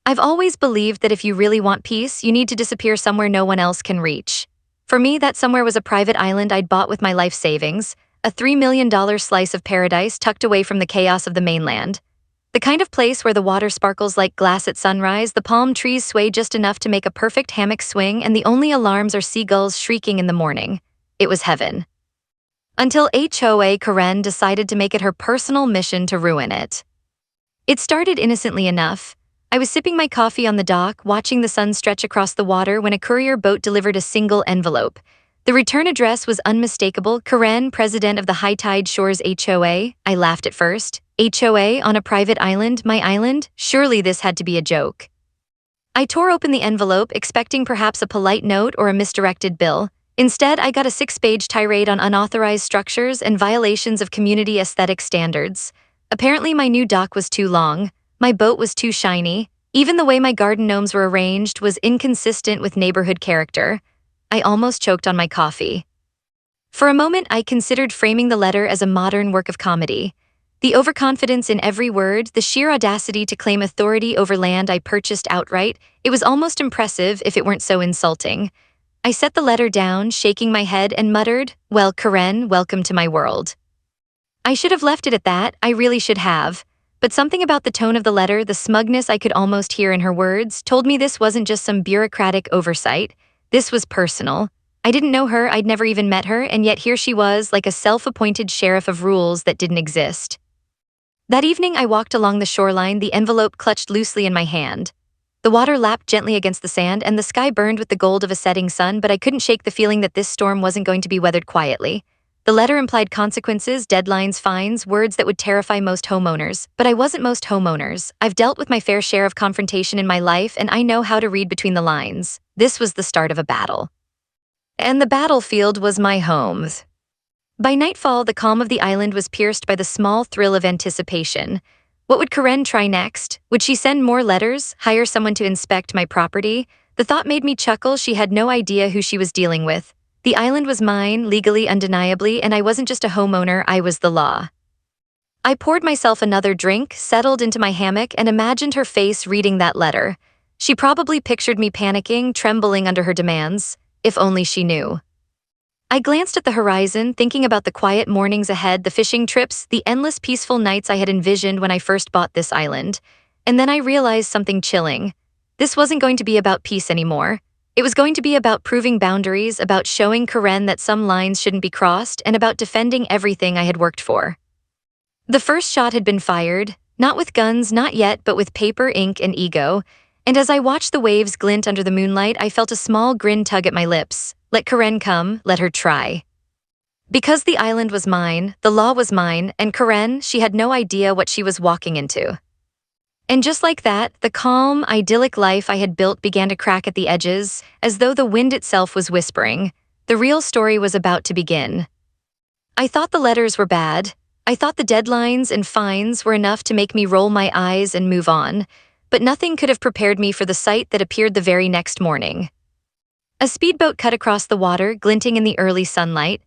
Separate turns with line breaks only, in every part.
I've always believed that if you really want peace, you need to disappear somewhere no one else can reach. For me, that somewhere was a private island I'd bought with my life savings, a $3 million slice of paradise tucked away from the chaos of the mainland. The kind of place where the water sparkles like glass at sunrise, the palm trees sway just enough to make a perfect hammock swing, and the only alarms are seagulls shrieking in the morning. It was heaven. Until HOA Karen decided to make it her personal mission to ruin it. It started innocently enough. I was sipping my coffee on the dock, watching the sun stretch across the water when a courier boat delivered a single envelope. The return address was unmistakable: Karen, president of the High Tide Shores HOA. I laughed at first. HOA on a private island, my island? Surely this had to be a joke. I tore open the envelope, expecting perhaps a polite note or a misdirected bill. Instead, I got a 6-page tirade on unauthorized structures and violations of community aesthetic standards. Apparently, my new dock was too long. My boat was too shiny. Even the way my garden gnomes were arranged was inconsistent with neighborhood character. I almost choked on my coffee. For a moment, I considered framing the letter as a modern work of comedy. The overconfidence in every word, the sheer audacity to claim authority over land I purchased outright, it was almost impressive if it weren't so insulting. I set the letter down, shaking my head, and muttered, "Well, Karen, welcome to my world." I should have left it at that, I really should have. But something about the tone of the letter, the smugness I could almost hear in her words, told me this wasn't just some bureaucratic oversight. This was personal. I didn't know her, I'd never even met her, and yet here she was, like a self-appointed sheriff of rules that didn't exist. That evening I walked along the shoreline, the envelope clutched loosely in my hand. The water lapped gently against the sand, and the sky burned with the gold of a setting sun, but I couldn't shake the feeling that this storm wasn't going to be weathered quietly. The letter implied consequences, deadlines, fines, words that would terrify most homeowners. But I wasn't most homeowners. I've dealt with my fair share of confrontation in my life, and I know how to read between the lines. This was the start of a battle. And the battlefield was my home. By nightfall, the calm of the island was pierced by the small thrill of anticipation. What would Karen try next? Would she send more letters, hire someone to inspect my property? The thought made me chuckle. She had no idea who she was dealing with. The island was mine, legally, undeniably, and I wasn't just a homeowner, I was the law. I poured myself another drink, settled into my hammock, and imagined her face reading that letter. She probably pictured me panicking, trembling under her demands. If only she knew. I glanced at the horizon, thinking about the quiet mornings ahead, the fishing trips, the endless peaceful nights I had envisioned when I first bought this island. And then I realized something chilling. This wasn't going to be about peace anymore. It was going to be about proving boundaries, about showing Karen that some lines shouldn't be crossed, and about defending everything I had worked for. The first shot had been fired, not with guns, not yet, but with paper, ink, and ego. And as I watched the waves glint under the moonlight, I felt a small grin tug at my lips. Let Karen come, let her try. Because the island was mine, the law was mine, and Karen, she had no idea what she was walking into. And just like that, the calm, idyllic life I had built began to crack at the edges, as though the wind itself was whispering. The real story was about to begin. I thought the letters were bad. I thought the deadlines and fines were enough to make me roll my eyes and move on, but nothing could have prepared me for the sight that appeared the very next morning. A speedboat cut across the water, glinting in the early sunlight.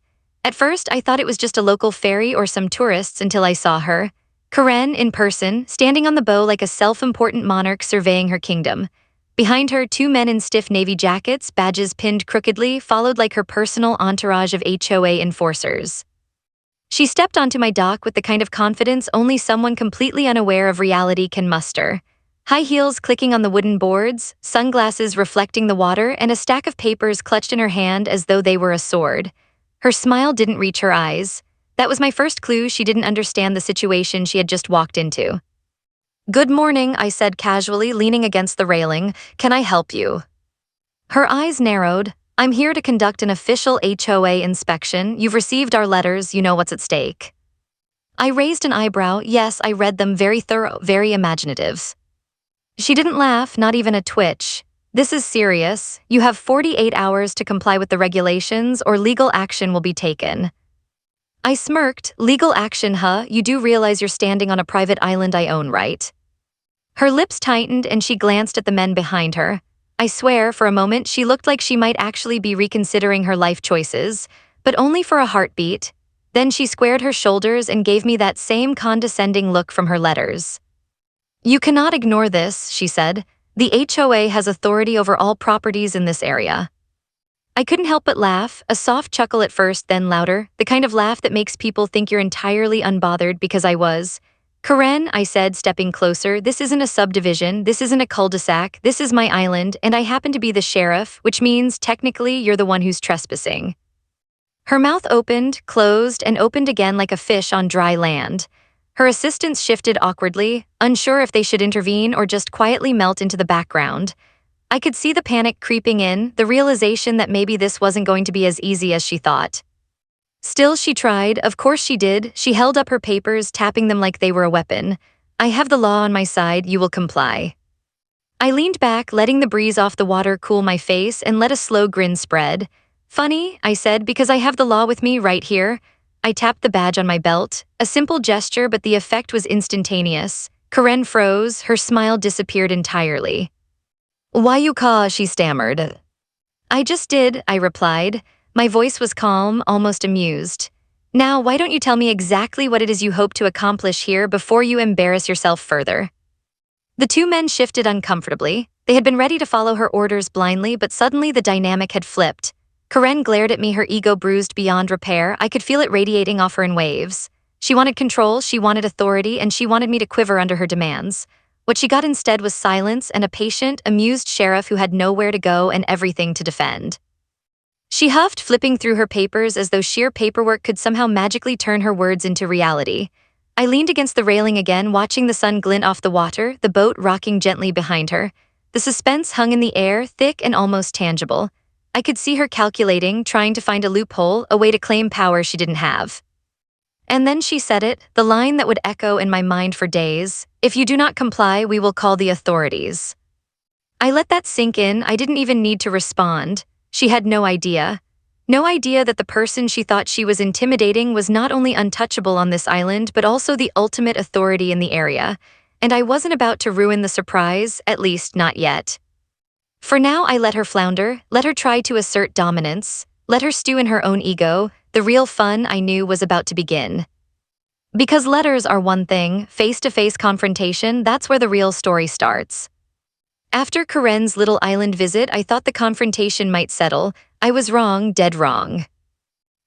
At first, I thought it was just a local ferry or some tourists until I saw her. Karen, in person, standing on the bow like a self-important monarch surveying her kingdom. Behind her, 2 men in stiff navy jackets, badges pinned crookedly, followed like her personal entourage of HOA enforcers. She stepped onto my dock with the kind of confidence only someone completely unaware of reality can muster. High heels clicking on the wooden boards, sunglasses reflecting the water, and a stack of papers clutched in her hand as though they were a sword. Her smile didn't reach her eyes. That was my first clue she didn't understand the situation she had just walked into. "Good morning," I said casually, leaning against the railing. "Can I help you?" Her eyes narrowed. "I'm here to conduct an official HOA inspection. You've received our letters, you know what's at stake." I raised an eyebrow. Yes, I read them, very thorough, very imaginative. She didn't laugh, not even a twitch. "This is serious. You have 48 hours to comply with the regulations or legal action will be taken." I smirked. "Legal action, huh? You do realize you're standing on a private island I own, right?" Her lips tightened and she glanced at the men behind her. I swear, for a moment, she looked like she might actually be reconsidering her life choices, but only for a heartbeat. Then she squared her shoulders and gave me that same condescending look from her letters. "You cannot ignore this," she said. The HOA has authority over all properties in this area. I couldn't help but laugh, a soft chuckle at first, then louder, the kind of laugh that makes people think you're entirely unbothered because I was. Karen, I said, stepping closer, this isn't a subdivision, this isn't a cul-de-sac, this is my island, and I happen to be the sheriff, which means technically you're the one who's trespassing. Her mouth opened, closed, and opened again like a fish on dry land. Her assistants shifted awkwardly, unsure if they should intervene or just quietly melt into the background. I could see the panic creeping in, the realization that maybe this wasn't going to be as easy as she thought. Still, she tried, of course she did. She held up her papers, tapping them like they were a weapon. I have the law on my side, you will comply. I leaned back, letting the breeze off the water cool my face, and let a slow grin spread. Funny, I said, because I have the law with me right here. I tapped the badge on my belt, a simple gesture, but the effect was instantaneous. Karen froze, her smile disappeared entirely. Why you call? She stammered. I just did, I replied. My voice was calm, almost amused. Now, why don't you tell me exactly what it is you hope to accomplish here before you embarrass yourself further? The two men shifted uncomfortably. They had been ready to follow her orders blindly, but suddenly the dynamic had flipped. Karen glared at me, her ego bruised beyond repair. I could feel it radiating off her in waves. She wanted control, she wanted authority, and she wanted me to quiver under her demands. What she got instead was silence and a patient, amused sheriff who had nowhere to go and everything to defend. She huffed, flipping through her papers as though sheer paperwork could somehow magically turn her words into reality. I leaned against the railing again, watching the sun glint off the water, the boat rocking gently behind her. The suspense hung in the air, thick and almost tangible. I could see her calculating, trying to find a loophole, a way to claim power she didn't have. And then she said it, the line that would echo in my mind for days. If you do not comply, we will call the authorities. I let that sink in. I didn't even need to respond. She had no idea. No idea that the person she thought she was intimidating was not only untouchable on this island, but also the ultimate authority in the area. And I wasn't about to ruin the surprise, at least not yet. For now, I let her flounder, let her try to assert dominance, let her stew in her own ego. The real fun, I knew, was about to begin. Because letters are one thing, face-to-face confrontation, that's where the real story starts. After Karen's little island visit, I thought the confrontation might settle. I was wrong, dead wrong.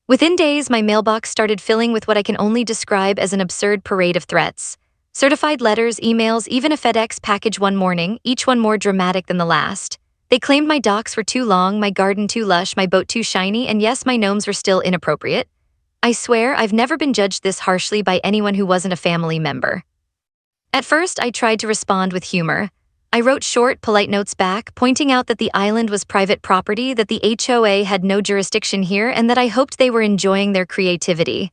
Within days, my mailbox started filling with what I can only describe as an absurd parade of threats. Certified letters, emails, even a FedEx package one morning, each one more dramatic than the last. They claimed my docks were too long, my garden too lush, my boat too shiny, and yes, my gnomes were still inappropriate. I swear, I've never been judged this harshly by anyone who wasn't a family member. At first, I tried to respond with humor. I wrote short, polite notes back, pointing out that the island was private property, that the HOA had no jurisdiction here, and that I hoped they were enjoying their creativity.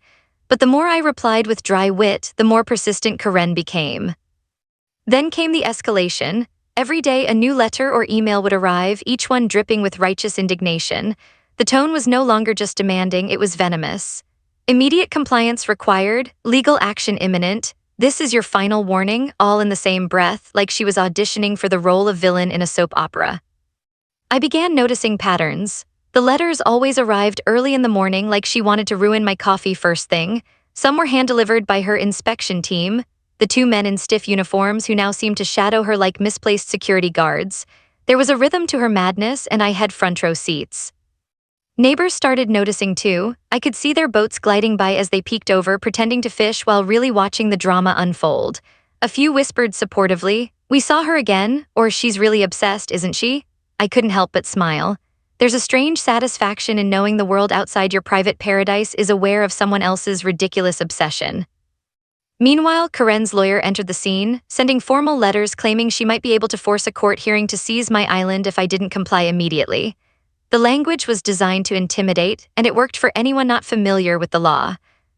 But the more I replied with dry wit, the more persistent Karen became. Then came the escalation. Every day, a new letter or email would arrive, each one dripping with righteous indignation. The tone was no longer just demanding, it was venomous. Immediate compliance required, legal action imminent. This is your final warning, all in the same breath, like she was auditioning for the role of villain in a soap opera. I began noticing patterns. The letters always arrived early in the morning, like she wanted to ruin my coffee first thing. Some were hand-delivered by her inspection team, the two men in stiff uniforms who now seemed to shadow her like misplaced security guards. There was a rhythm to her madness, and I had front-row seats. Neighbors started noticing too. I could see their boats gliding by as they peeked over, pretending to fish while really watching the drama unfold. A few whispered supportively, "We saw her again," or "She's really obsessed, isn't she?" I couldn't help but smile. There's a strange satisfaction in knowing the world outside your private paradise is aware of someone else's ridiculous obsession. Meanwhile, Karen's lawyer entered the scene, sending formal letters claiming she might be able to force a court hearing to seize my island if I didn't comply immediately. The language was designed to intimidate, and it worked for anyone not familiar with the law.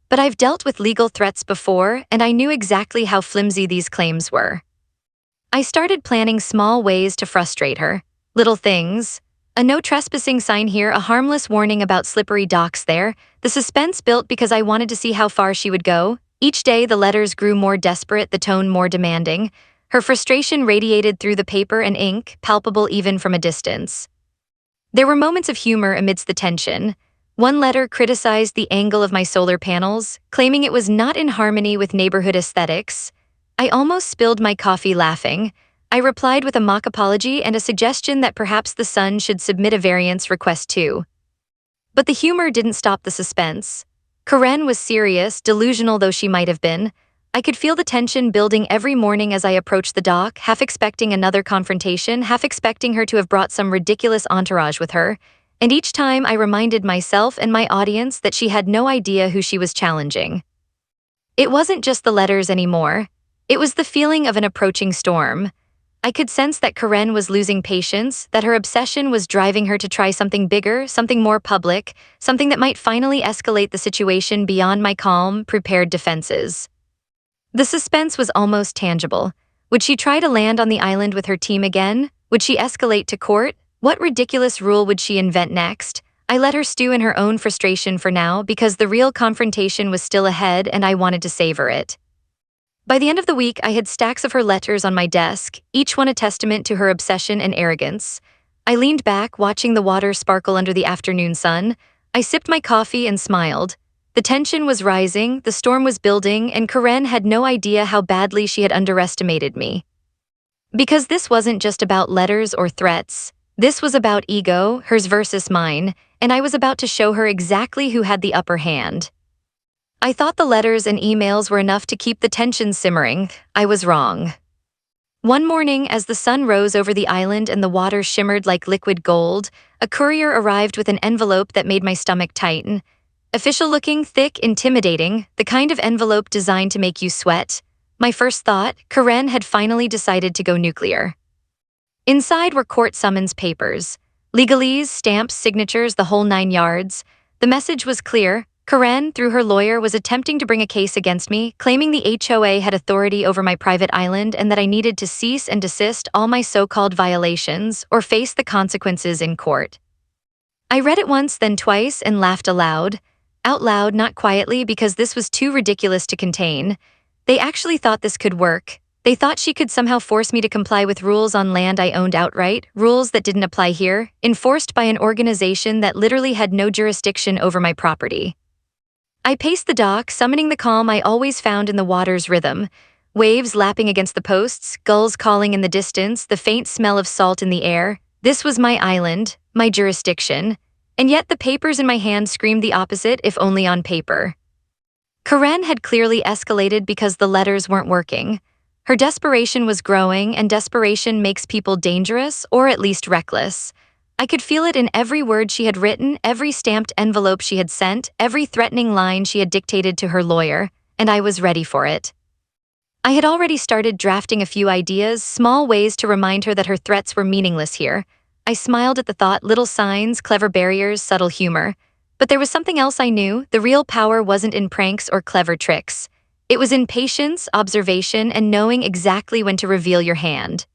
But I've dealt with legal threats before, and I knew exactly how flimsy these claims were. I started planning small ways to frustrate her. Little things. A no trespassing sign here, a harmless warning about slippery docks there. The suspense built because I wanted to see how far she would go. Each day, the letters grew more desperate, the tone more demanding. Her frustration radiated through the paper and ink, palpable even from a distance. There were moments of humor amidst the tension. One letter criticized the angle of my solar panels, claiming it was not in harmony with neighborhood aesthetics. I almost spilled my coffee laughing. I replied with a mock apology and a suggestion that perhaps the Sun should submit a variance request too. But the humor didn't stop the suspense. Karen was serious, delusional though she might have been. I could feel the tension building every morning as I approached the dock, half expecting another confrontation, half expecting her to have brought some ridiculous entourage with her. And each time I reminded myself and my audience that she had no idea who she was challenging. It wasn't just the letters anymore. It was the feeling of an approaching storm. I could sense that Karen was losing patience, that her obsession was driving her to try something bigger, something more public, something that might finally escalate the situation beyond my calm, prepared defenses. The suspense was almost tangible. Would she try to land on the island with her team again? Would she escalate to court? What ridiculous rule would she invent next? I let her stew in her own frustration for now because the real confrontation was still ahead and I wanted to savor it. By the end of the week, I had stacks of her letters on my desk, each one a testament to her obsession and arrogance. I leaned back, watching the water sparkle under the afternoon sun. I sipped my coffee and smiled. The tension was rising, the storm was building, and Karen had no idea how badly she had underestimated me. Because this wasn't just about letters or threats. This was about ego, hers versus mine, and I was about to show her exactly who had the upper hand. I thought the letters and emails were enough to keep the tension simmering. I was wrong. One morning, as the sun rose over the island and the water shimmered like liquid gold, a courier arrived with an envelope that made my stomach tighten. Official-looking, thick, intimidating, the kind of envelope designed to make you sweat. My first thought, Karen had finally decided to go nuclear. Inside were court summons papers. Legalese, stamps, signatures, the whole 9 yards. The message was clear. Karen, through her lawyer, was attempting to bring a case against me, claiming the HOA had authority over my private island and that I needed to cease and desist all my so-called violations or face the consequences in court. I read it once, then twice, and laughed aloud. Out loud, not quietly, because this was too ridiculous to contain. They actually thought this could work. They thought she could somehow force me to comply with rules on land I owned outright, rules that didn't apply here, enforced by an organization that literally had no jurisdiction over my property. I paced the dock, summoning the calm I always found in the water's rhythm. Waves lapping against the posts, gulls calling in the distance, the faint smell of salt in the air. This was my island, my jurisdiction. And yet the papers in my hand screamed the opposite, if only on paper. Karen had clearly escalated because the letters weren't working. Her desperation was growing, and desperation makes people dangerous, or at least reckless. I could feel it in every word she had written, every stamped envelope she had sent, every threatening line she had dictated to her lawyer, and I was ready for it. I had already started drafting a few ideas, small ways to remind her that her threats were meaningless here. I smiled at the thought, little signs, clever barriers, subtle humor. But there was something else I knew. The real power wasn't in pranks or clever tricks. It was in patience, observation, and knowing exactly when to reveal your hand.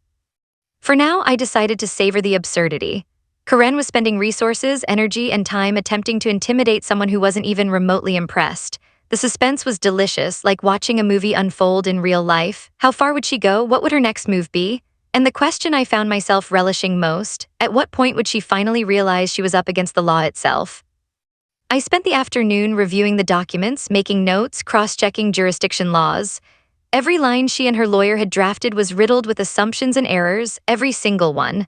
For now, I decided to savor the absurdity. Karen was spending resources, energy, and time attempting to intimidate someone who wasn't even remotely impressed. The suspense was delicious, like watching a movie unfold in real life. How far would she go? What would her next move be? And the question I found myself relishing most, at what point would she finally realize she was up against the law itself? I spent the afternoon reviewing the documents, making notes, cross-checking jurisdiction laws. Every line she and her lawyer had drafted was riddled with assumptions and errors, every single one.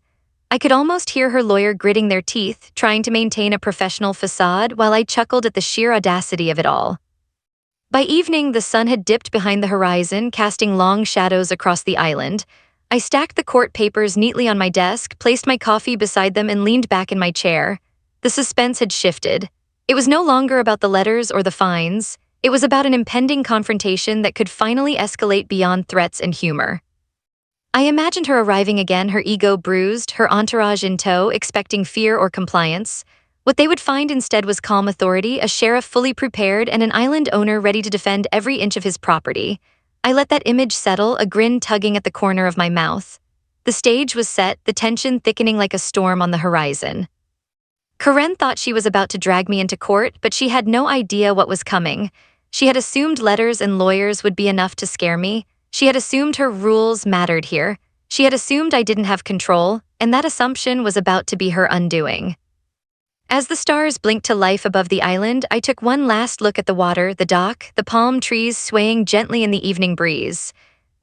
I could almost hear her lawyer gritting their teeth, trying to maintain a professional facade, while I chuckled at the sheer audacity of it all. By evening, the sun had dipped behind the horizon, casting long shadows across the island. I stacked the court papers neatly on my desk, placed my coffee beside them, and leaned back in my chair. The suspense had shifted. It was no longer about the letters or the fines. It was about an impending confrontation that could finally escalate beyond threats and humor. I imagined her arriving again, her ego bruised, her entourage in tow, expecting fear or compliance. What they would find instead was calm authority, a sheriff fully prepared, and an island owner ready to defend every inch of his property. I let that image settle, a grin tugging at the corner of my mouth. The stage was set, the tension thickening like a storm on the horizon. Karen thought she was about to drag me into court, but she had no idea what was coming. She had assumed letters and lawyers would be enough to scare me. She had assumed her rules mattered here. She had assumed I didn't have control, and that assumption was about to be her undoing. As the stars blinked to life above the island, I took one last look at the water, the dock, the palm trees swaying gently in the evening breeze.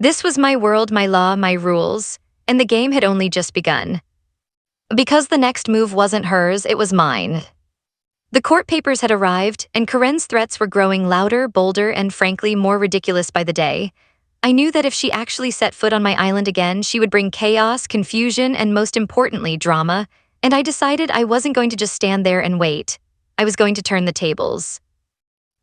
This was my world, my law, my rules. and the game had only just begun. Because the next move wasn't hers, it was mine. The court papers had arrived, and Karen's threats were growing louder, bolder, and frankly more ridiculous by the day. I knew that if she actually set foot on my island again, she would bring chaos, confusion, and most importantly, drama, and I decided I wasn't going to just stand there and wait. I was going to turn the tables.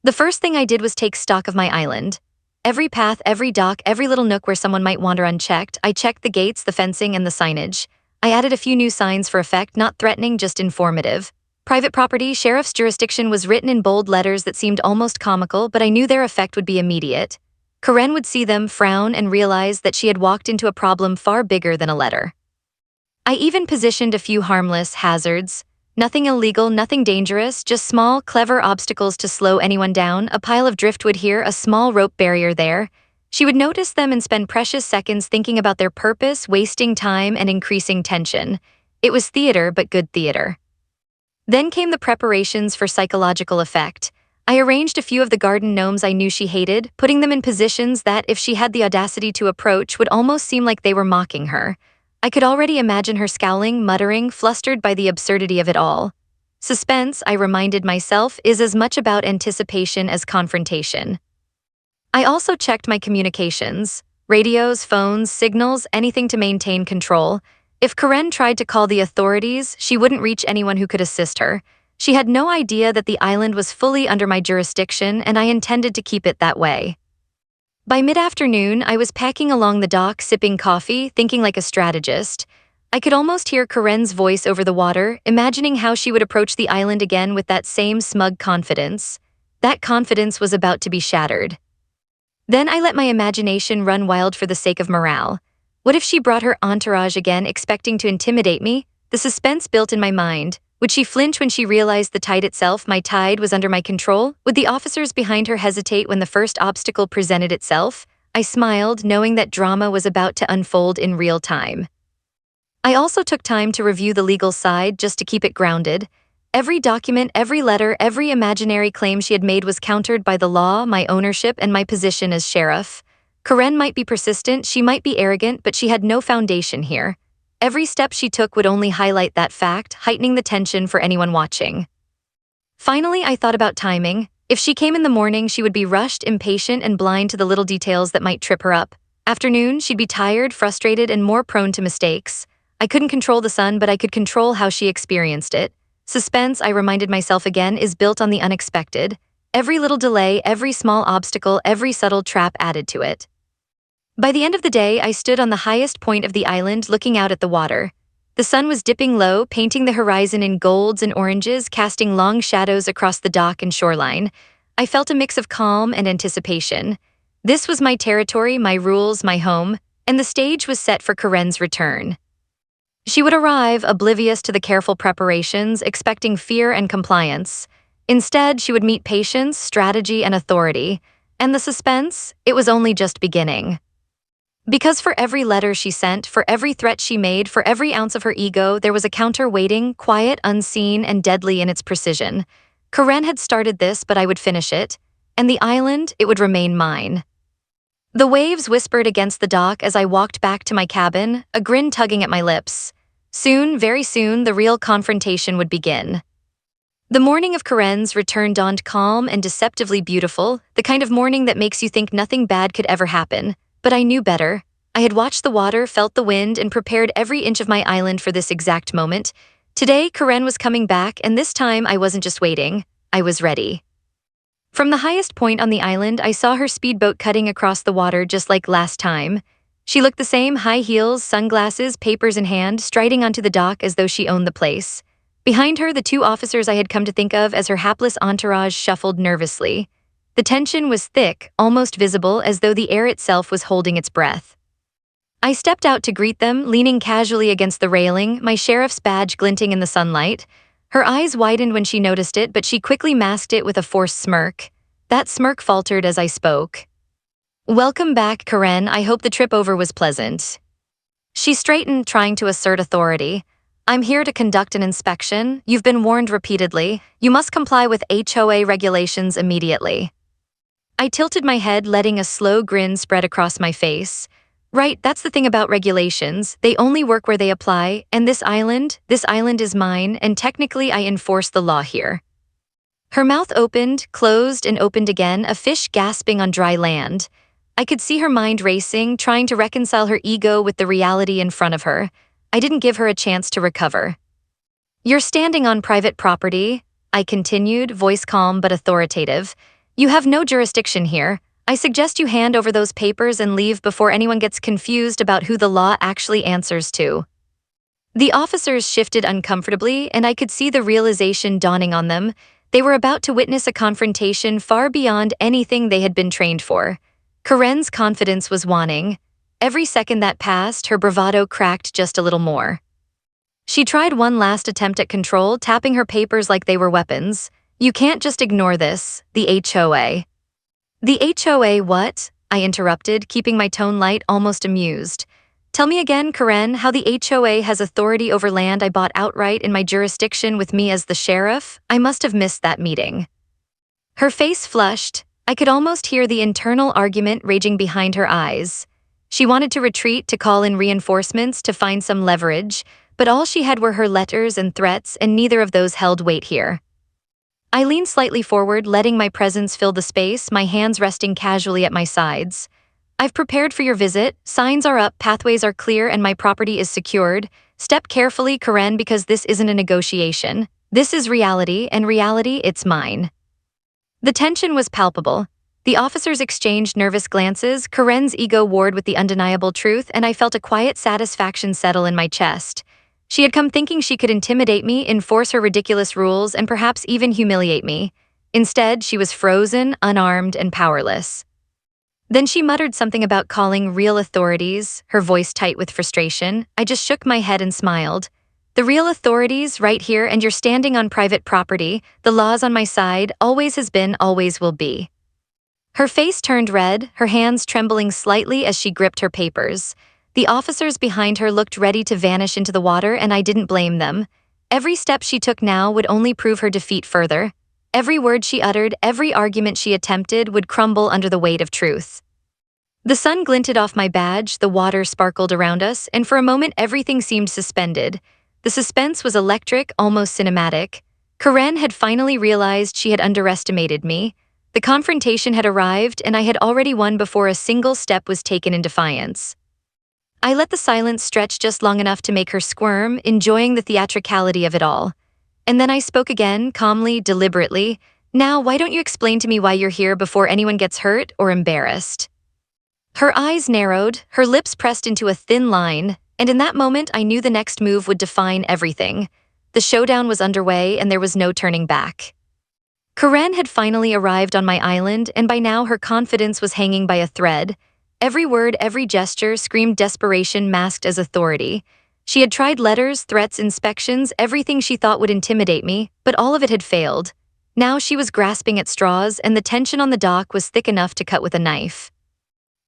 The first thing I did was take stock of my island. Every path, every dock, every little nook where someone might wander unchecked, I checked the gates, the fencing, and the signage. I added a few new signs for effect, not threatening, just informative. Private property, sheriff's jurisdiction was written in bold letters that seemed almost comical, but I knew their effect would be immediate. Karen would see them, frown, and realize that she had walked into a problem far bigger than a letter. I even positioned a few harmless hazards. Nothing illegal, nothing dangerous, just small, clever obstacles to slow anyone down, a pile of driftwood here, a small rope barrier there. She would notice them and spend precious seconds thinking about their purpose, wasting time and increasing tension. It was theater, but good theater. Then came the preparations for psychological effect. I arranged a few of the garden gnomes I knew she hated, putting them in positions that, if she had the audacity to approach, would almost seem like they were mocking her. I could already imagine her scowling, muttering, flustered by the absurdity of it all. Suspense, I reminded myself, is as much about anticipation as confrontation. I also checked my communications. Radios, phones, signals, anything to maintain control. If Karen tried to call the authorities, she wouldn't reach anyone who could assist her. She had no idea that the island was fully under my jurisdiction, and I intended to keep it that way. By mid-afternoon, I was packing along the dock, sipping coffee, thinking like a strategist. I could almost hear Karen's voice over the water, imagining how she would approach the island again with that same smug confidence. That confidence was about to be shattered. Then I let my imagination run wild for the sake of morale. What if she brought her entourage again, expecting to intimidate me? The suspense built in my mind. Would she flinch when she realized the tide itself, my tide, was under my control? Would the officers behind her hesitate when the first obstacle presented itself? I smiled, knowing that drama was about to unfold in real time. I also took time to review the legal side just to keep it grounded. Every document, every letter, every imaginary claim she had made was countered by the law, my ownership, and my position as sheriff. Karen might be persistent, she might be arrogant, but she had no foundation here. Every step she took would only highlight that fact, heightening the tension for anyone watching. Finally, I thought about timing. If she came in the morning, she would be rushed, impatient, and blind to the little details that might trip her up. Afternoon, she'd be tired, frustrated, and more prone to mistakes. I couldn't control the sun, but I could control how she experienced it. Suspense, I reminded myself again, is built on the unexpected. Every little delay, every small obstacle, every subtle trap added to it. By the end of the day, I stood on the highest point of the island looking out at the water. The sun was dipping low, painting the horizon in golds and oranges, casting long shadows across the dock and shoreline. I felt a mix of calm and anticipation. This was my territory, my rules, my home, and the stage was set for Karen's return. She would arrive, oblivious to the careful preparations, expecting fear and compliance. Instead, she would meet patience, strategy, and authority. And the suspense? It was only just beginning. Because for every letter she sent, for every threat she made, for every ounce of her ego, there was a counter waiting, quiet, unseen, and deadly in its precision. Karen had started this, but I would finish it. And the island, it would remain mine. The waves whispered against the dock as I walked back to my cabin, a grin tugging at my lips. Soon, very soon, the real confrontation would begin. The morning of Karen's return dawned calm and deceptively beautiful, the kind of morning that makes you think nothing bad could ever happen. But I knew better. I had watched the water, felt the wind, and prepared every inch of my island for this exact moment. Today, Karen was coming back, and this time I wasn't just waiting. I was ready. From the highest point on the island, I saw her speedboat cutting across the water just like last time. She looked the same, high heels, sunglasses, papers in hand, striding onto the dock as though she owned the place. Behind her, the two officers I had come to think of as her hapless entourage shuffled nervously. The tension was thick, almost visible, as though the air itself was holding its breath. I stepped out to greet them, leaning casually against the railing, my sheriff's badge glinting in the sunlight. Her eyes widened when she noticed it, but she quickly masked it with a forced smirk. That smirk faltered as I spoke. "Welcome back, Karen. I hope the trip over was pleasant." She straightened, trying to assert authority. "I'm here to conduct an inspection. You've been warned repeatedly. You must comply with HOA regulations immediately." I tilted my head, letting a slow grin spread across my face. Right, that's the thing about regulations. They only work where they apply, and this island is mine, and technically I enforce the law here. Her mouth opened, closed, and opened again, a fish gasping on dry land. I could see her mind racing, trying to reconcile her ego with the reality in front of her. I didn't give her a chance to recover. You're standing on private property, I continued, voice calm but authoritative. You have no jurisdiction here. I suggest you hand over those papers and leave before anyone gets confused about who the law actually answers to. The officers shifted uncomfortably, and I could see the realization dawning on them. They were about to witness a confrontation far beyond anything they had been trained for. Karen's confidence was waning. Every second that passed, her bravado cracked just a little more. She tried one last attempt at control, tapping her papers like they were weapons. You can't just ignore this, the HOA. The HOA what? I interrupted, keeping my tone light, almost amused. Tell me again, Karen, how the HOA has authority over land I bought outright in my jurisdiction with me as the sheriff? I must have missed that meeting. Her face flushed. I could almost hear the internal argument raging behind her eyes. She wanted to retreat, to call in reinforcements, to find some leverage, but all she had were her letters and threats, and neither of those held weight here. I leaned slightly forward, letting my presence fill the space, my hands resting casually at my sides. I've prepared for your visit. Signs are up, pathways are clear, and my property is secured. Step carefully, Karen, because this isn't a negotiation. This is reality, and reality, it's mine. The tension was palpable. The officers exchanged nervous glances. Karen's ego warred with the undeniable truth, and I felt a quiet satisfaction settle in my chest. She had come thinking she could intimidate me, enforce her ridiculous rules, and perhaps even humiliate me. Instead, she was frozen, unarmed, and powerless. Then she muttered something about calling real authorities, her voice tight with frustration. I just shook my head and smiled. The real authorities, right here, and you're standing on private property. The law's on my side, always has been, always will be. Her face turned red, her hands trembling slightly as she gripped her papers. The officers behind her looked ready to vanish into the water, and I didn't blame them. Every step she took now would only prove her defeat further. Every word she uttered, every argument she attempted would crumble under the weight of truth. The sun glinted off my badge, the water sparkled around us, and for a moment everything seemed suspended. The suspense was electric, almost cinematic. Karen had finally realized she had underestimated me. The confrontation had arrived, and I had already won before a single step was taken in defiance. I let the silence stretch just long enough to make her squirm, enjoying the theatricality of it all. And then I spoke again, calmly, deliberately. Now, why don't you explain to me why you're here before anyone gets hurt or embarrassed? Her eyes narrowed, her lips pressed into a thin line, and in that moment I knew the next move would define everything. The showdown was underway, and there was no turning back. Karen had finally arrived on my island, and by now her confidence was hanging by a thread. Every word, every gesture screamed desperation masked as authority. She had tried letters, threats, inspections, everything she thought would intimidate me, but all of it had failed. Now she was grasping at straws, and the tension on the dock was thick enough to cut with a knife.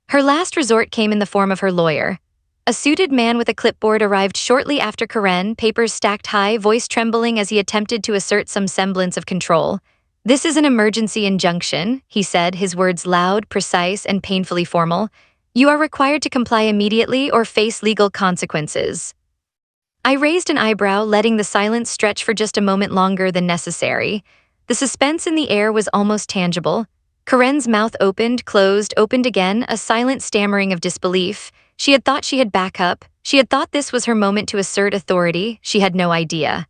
Her last resort came in the form of her lawyer. A suited man with a clipboard arrived shortly after Karen, papers stacked high, voice trembling as he attempted to assert some semblance of control. "This is an emergency injunction," he said, his words loud, precise, and painfully formal. "You are required to comply immediately or face legal consequences." I raised an eyebrow, letting the silence stretch for just a moment longer than necessary. The suspense in the air was almost tangible. Karen's mouth opened, closed, opened again, a silent stammering of disbelief. She had thought she had backup. She had thought this was her moment to assert authority. She had no idea.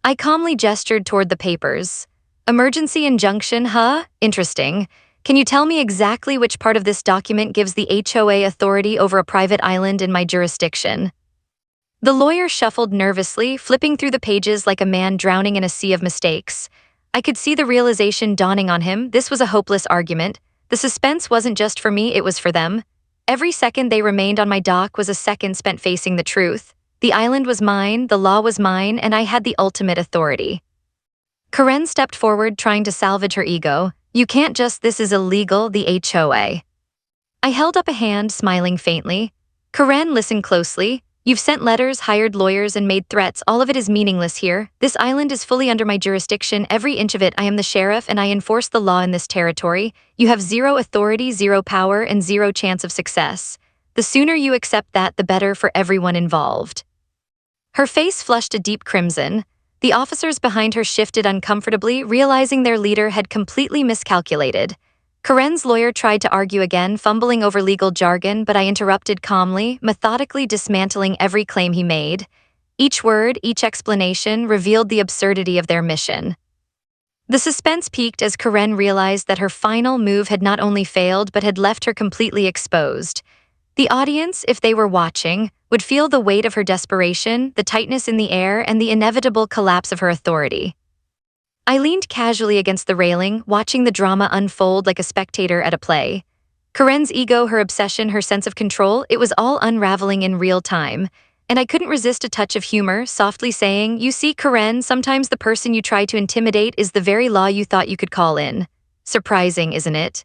I calmly gestured toward the papers. "Emergency injunction, huh? Interesting. Can you tell me exactly which part of this document gives the HOA authority over a private island in my jurisdiction?" The lawyer shuffled nervously, flipping through the pages like a man drowning in a sea of mistakes. I could see the realization dawning on him. This was a hopeless argument. The suspense wasn't just for me, it was for them. Every second they remained on my dock was a second spent facing the truth. The island was mine, the law was mine, and I had the ultimate authority. Karen stepped forward, trying to salvage her ego. "You can't just, this is illegal, the HOA." I held up a hand, smiling faintly. "Karen, listen closely. You've sent letters, hired lawyers, and made threats. All of it is meaningless here. This island is fully under my jurisdiction, every inch of it. I am the sheriff, and I enforce the law in this territory. You have zero authority, zero power, and zero chance of success. The sooner you accept that, the better for everyone involved." Her face flushed a deep crimson. The officers behind her shifted uncomfortably, realizing their leader had completely miscalculated. Karen's lawyer tried to argue again, fumbling over legal jargon, but I interrupted calmly, methodically dismantling every claim he made. Each word, each explanation revealed the absurdity of their mission. The suspense peaked as Karen realized that her final move had not only failed but had left her completely exposed. The audience, if they were watching, would feel the weight of her desperation, the tightness in the air, and the inevitable collapse of her authority. I leaned casually against the railing, watching the drama unfold like a spectator at a play. Karen's ego, her obsession, her sense of control, it was all unraveling in real time. And I couldn't resist a touch of humor, softly saying, "You see, Karen, sometimes the person you try to intimidate is the very law you thought you could call in. Surprising, isn't it?"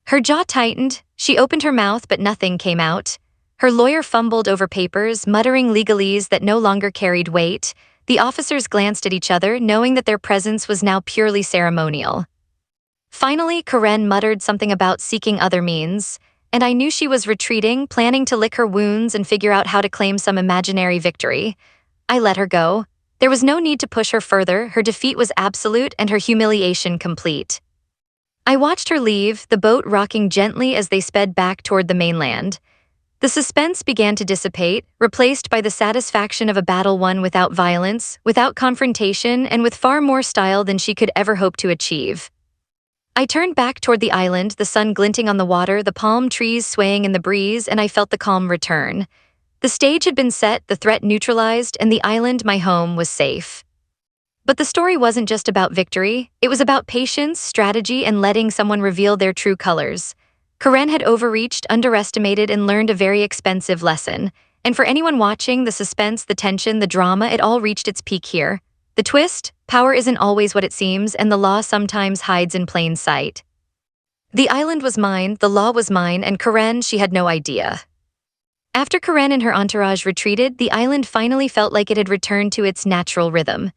Her jaw tightened. She opened her mouth, but nothing came out. Her lawyer fumbled over papers, muttering legalese that no longer carried weight. The officers glanced at each other, knowing that their presence was now purely ceremonial. Finally, Karen muttered something about seeking other means, and I knew she was retreating, planning to lick her wounds and figure out how to claim some imaginary victory. I let her go. There was no need to push her further. Her defeat was absolute and her humiliation complete. I watched her leave, the boat rocking gently as they sped back toward the mainland. The suspense began to dissipate, replaced by the satisfaction of a battle won without violence, without confrontation, and with far more style than she could ever hope to achieve. I turned back toward the island, the sun glinting on the water, the palm trees swaying in the breeze, and I felt the calm return. The stage had been set, the threat neutralized, and the island, my home, was safe. But the story wasn't just about victory. It was about patience, strategy, and letting someone reveal their true colors. Karen had overreached, underestimated, and learned a very expensive lesson. And for anyone watching, the suspense, the tension, the drama, it all reached its peak here. The twist: power isn't always what it seems, and the law sometimes hides in plain sight. The island was mine, the law was mine, and Karen, she had no idea. After Karen and her entourage retreated, the island finally felt like it had returned to its natural rhythm.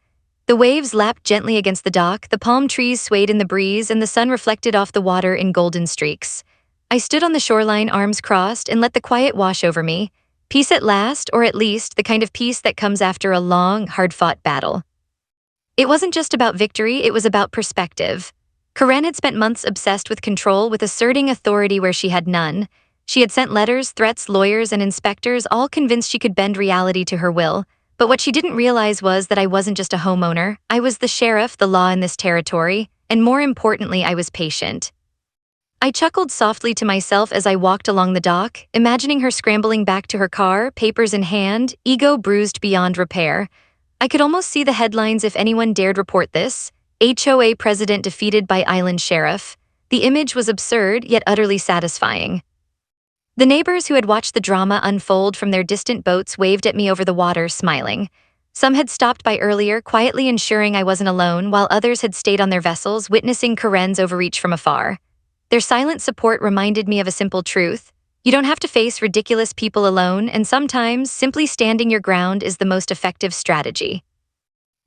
The waves lapped gently against the dock, the palm trees swayed in the breeze, and the sun reflected off the water in golden streaks. I stood on the shoreline, arms crossed, and let the quiet wash over me. Peace at last, or at least the kind of peace that comes after a long, hard-fought battle. It wasn't just about victory, it was about perspective. Karen had spent months obsessed with control, with asserting authority where she had none. She had sent letters, threats, lawyers, and inspectors, all convinced she could bend reality to her will. But what she didn't realize was that I wasn't just a homeowner. I was the sheriff, the law in this territory, and more importantly, I was patient. I chuckled softly to myself as I walked along the dock, imagining her scrambling back to her car, papers in hand, ego bruised beyond repair. I could almost see the headlines if anyone dared report this. HOA president defeated by island sheriff. The image was absurd, yet utterly satisfying. The neighbors who had watched the drama unfold from their distant boats waved at me over the water, smiling. Some had stopped by earlier, quietly ensuring I wasn't alone, while others had stayed on their vessels, witnessing Karen's overreach from afar. Their silent support reminded me of a simple truth. You don't have to face ridiculous people alone, and sometimes simply standing your ground is the most effective strategy.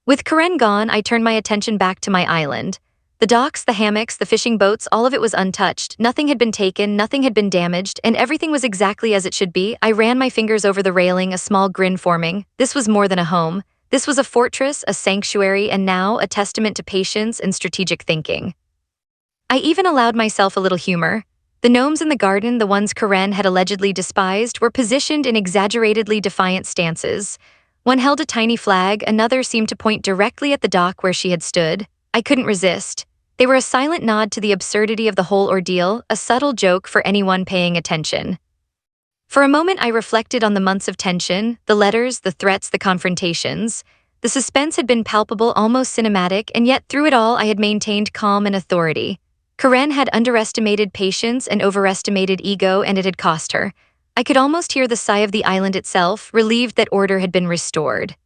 With Karen gone, I turned my attention back to my island. The docks, the hammocks, the fishing boats, all of it was untouched. Nothing had been taken, nothing had been damaged, and everything was exactly as it should be. I ran my fingers over the railing, a small grin forming. This was more than a home. This was a fortress, a sanctuary, and now a testament to patience and strategic thinking. I even allowed myself a little humor. The gnomes in the garden, the ones Karen had allegedly despised, were positioned in exaggeratedly defiant stances. One held a tiny flag, another seemed to point directly at the dock where she had stood. I couldn't resist. They were a silent nod to the absurdity of the whole ordeal, a subtle joke for anyone paying attention. For a moment I reflected on the months of tension, the letters, the threats, the confrontations. The suspense had been palpable, almost cinematic, and yet through it all I had maintained calm and authority. Karen had underestimated patience and overestimated ego, and it had cost her. I could almost hear the sigh of the island itself, relieved that order had been restored.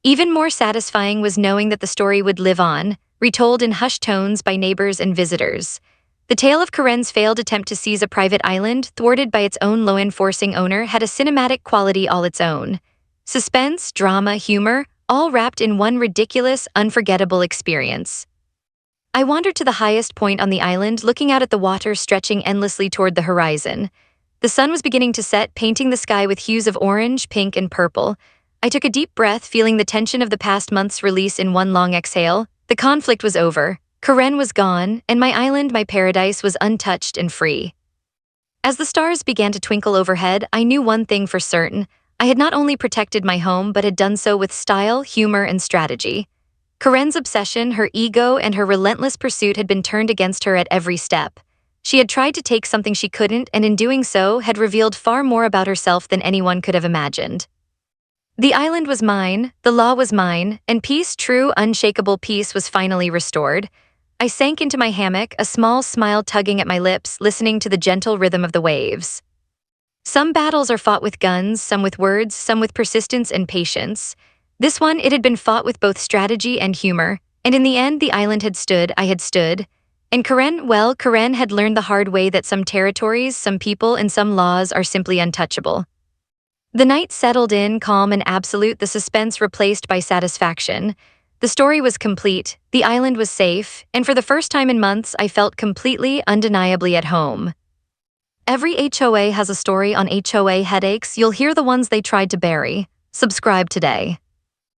Even more satisfying was knowing that the story would live on, retold in hushed tones by neighbors and visitors. The tale of Karen's failed attempt to seize a private island, thwarted by its own law-enforcing owner, had a cinematic quality all its own. Suspense, drama, humor, all wrapped in one ridiculous, unforgettable experience. I wandered to the highest point on the island, looking out at the water stretching endlessly toward the horizon. The sun was beginning to set, painting the sky with hues of orange, pink, and purple. I took a deep breath, feeling the tension of the past month's release in one long exhale. The conflict was over. Karen was gone, and my island, my paradise, was untouched and free. As the stars began to twinkle overhead, I knew one thing for certain. I had not only protected my home, but had done so with style, humor, and strategy. Karen's obsession, her ego, and her relentless pursuit had been turned against her at every step. She had tried to take something she couldn't, and in doing so, had revealed far more about herself than anyone could have imagined. The island was mine, the law was mine, and peace, true, unshakable peace, was finally restored. I sank into my hammock, a small smile tugging at my lips, listening to the gentle rhythm of the waves. Some battles are fought with guns, some with words, some with persistence and patience. This one, it had been fought with both strategy and humor, and in the end, the island had stood, I had stood. And Karen had learned the hard way that some territories, some people, and some laws are simply untouchable. The night settled in, calm and absolute, the suspense replaced by satisfaction. The story was complete, the island was safe, and for the first time in months, I felt completely, undeniably at home. Every HOA has a story on HOA Headaches. You'll hear the ones they tried to bury. Subscribe today.